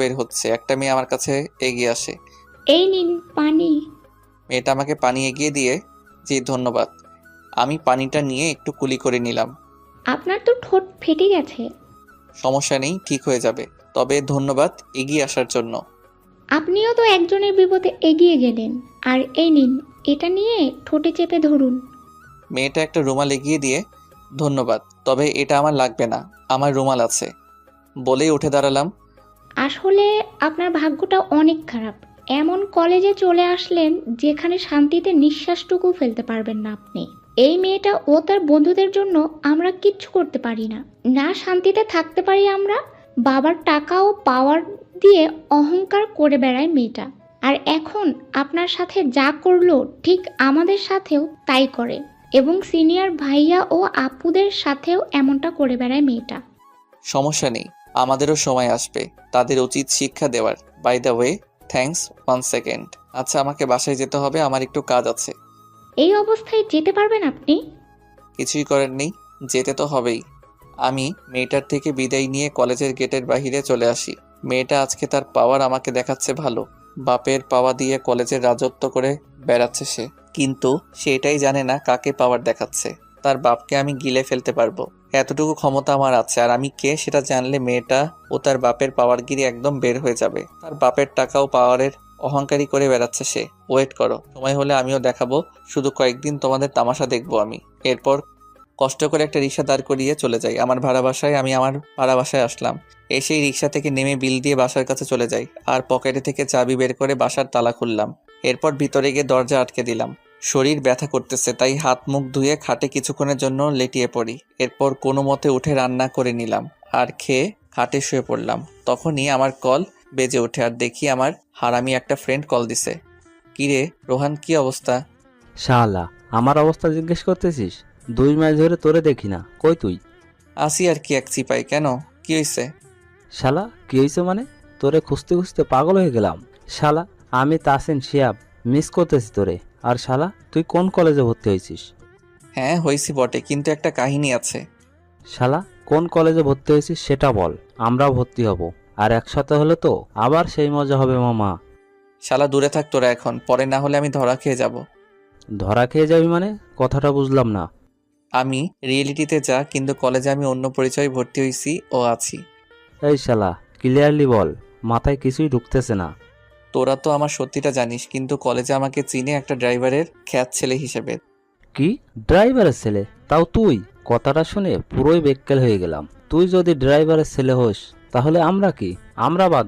বের হচ্ছে। একটা মেয়ে আমার কাছে এগিয়ে আসে। এই নিন পানি। মেয়েটা আমাকে পানি এগিয়ে দিয়ে, জি ধন্যবাদ। আমি পানিটা নিয়ে একটু কুলি করে নিলাম। আপনার তো ঠোঁট ফেটে গেছে। সমস্যা নেই, ঠিক হয়ে যাবে। তবে ধন্যবাদ এগিয়ে আসার জন্য। আপনিও তো একজনের বিপদে এগিয়ে গেলেন। আর এই নিন, এটা নিয়ে ঠোঁটে চেপে ধরুন। মেয়েটা একটা রুমাল এগিয়ে দিয়ে, ধন্যবাদ, তবে এটা আমার লাগবে না, আমার রুমাল আছে, বলেই উঠে দাঁড়ালাম। আসলে আপনার ভাগ্যটা অনেক খারাপ। এমন কলেজে চলে আসলেন যেখানে শান্তিতে নিঃশ্বাসটুকু ফেলতে পারবেন না আপনি। এই মেয়েটা ও তার বন্ধুদের জন্য আমরা কিচ্ছু করতে পারি না, না শান্তিতে থাকতে পারি আমরা। বাবার টাকা ও পাওয়ার দিয়ে অহংকার করে বেড়ায় মেয়েটা। আর এখন আপনার সাথে যা করলো ঠিক আমাদের সাথেও তাই করে, এবং সিনিয়র ভাইয়া ও আপুদের সাথেও এমনটা করে বেড়ায় মেয়েটা। সমস্যা নেই, আমাদেরও সময় আসবে তাদের উচিত শিক্ষা দেওয়ার। By the way, thanks, 1 second. আচ্ছা, আমাকে বাসায় যেতে হবে, আমার একটু কাজ আছে। এই অবস্থায় যেতে পারবেন আপনি? কিছুই করার নেই, যেতে তো হবেই। আমি মেয়েটার থেকে বিদায় নিয়ে কলেজের গেটের বাইরে চলে আসি। মেয়েটা আজকে তার পাওয়ার আমাকে দেখাচ্ছে ভালো। বাপের পাওয়া দিয়ে কলেজের রাজত্ব করে বেড়াচ্ছে সে, কিন্তু সেটাই জানে না কাকে পাওয়ার দেখাচ্ছে। তার বাপকে আমি গিলে ফেলতে পারবো, এতটুকু ক্ষমতা আমার আছে। আর আমি কে সেটা জানলে মেয়েটা ও তার বাপের পাওয়ারগিরি একদম বের হয়ে যাবে। তার বাপের টাকা ও পাওয়ারের অহংকারী করে বেড়াচ্ছে সে। ওয়েট করো, সময় হলে আমিও দেখাবো। শুধু কয়েকদিন তোমাদের তামাশা দেখবো আমি। এরপর কষ্ট করে একটা রিক্সা দাঁড় করিয়ে চলে যাই আমার ভাড়া বাসায়। আমি আমার ভাড়া বাসায় আসলাম। এসেই রিক্সা থেকে নেমে বিল দিয়ে বাসার কাছে চলে যাই, আর পকেটে থেকে চাবি বের করে বাসার তালা খুললাম। এরপর ভিতরে গিয়ে দরজা আটকে দিলাম। শরীর ব্যথা করতেছে, তাই হাত মুখ ধুয়ে খাটে কিছুক্ষণের জন্য লেটিয়ে পড়ি। এরপর কোনো মতে উঠে রান্না করে নিলাম আর খেয়ে খাটে শুয়ে পড়লাম। তখনই আমার কল বেজে ওঠে, আর দেখি আমার হারামি একটা ফ্রেন্ড কল দিছে। কিরে রোহান, কি অবস্থা? শালা, আমার অবস্থা জিজ্ঞেস করতেছিস? 2 মাস ধরে তোরে দেখি না, কই তুই? আসি আর কি, এক চিপাই। কেন, কি হয়েছে? শালা, কি হয়েছে মানে? তোরে খুঁজতে খুঁজতে পাগল হয়ে গেলাম। শালা, আমি তাসিন শিয়াব মিস করতেছি তোরে। আর শালা, তুই কোন কলেজে ভর্তি হয়েছিস? হ্যাঁ হয়েছি বটে, কিন্তু একটা কাহিনী আছে। শালা, কোন কলেজে ভর্তি হয়েছিস সেটা বল, আমরা ভর্তি হব। আর একসাথে হলে তো আবার সেই মজা হবে মামা। শালা দূরে থাক তোরা এখন, পরে না হলে আমি ধরা খেয়ে যাব। ধরা খেয়ে যাবি মানে? কথাটা বুঝলাম না। আমি রিয়েলিটিতে যা, কিন্তু কলেজে আমি অন্য পরিচয়ে ভর্তি হয়েছি ও আছি। এই শালা, ক্লিয়ারলি বল, মাথায় কিছুই ঢুকতেছে না। তোরা তো আমার সত্যিটা জানিস, কিন্তু কলেজে আমাকে চিনে একটা ড্রাইভারের খ্যাত ছেলে হিসেবে। কি? ড্রাইভারের ছেলে? তাও তুই? কথাটা শুনে পুরোই বেক্কেল হয়ে গেলাম। তুই যদি ড্রাইভারের ছেলে হোস, তাহলে আমরা কি? আমরা বাদ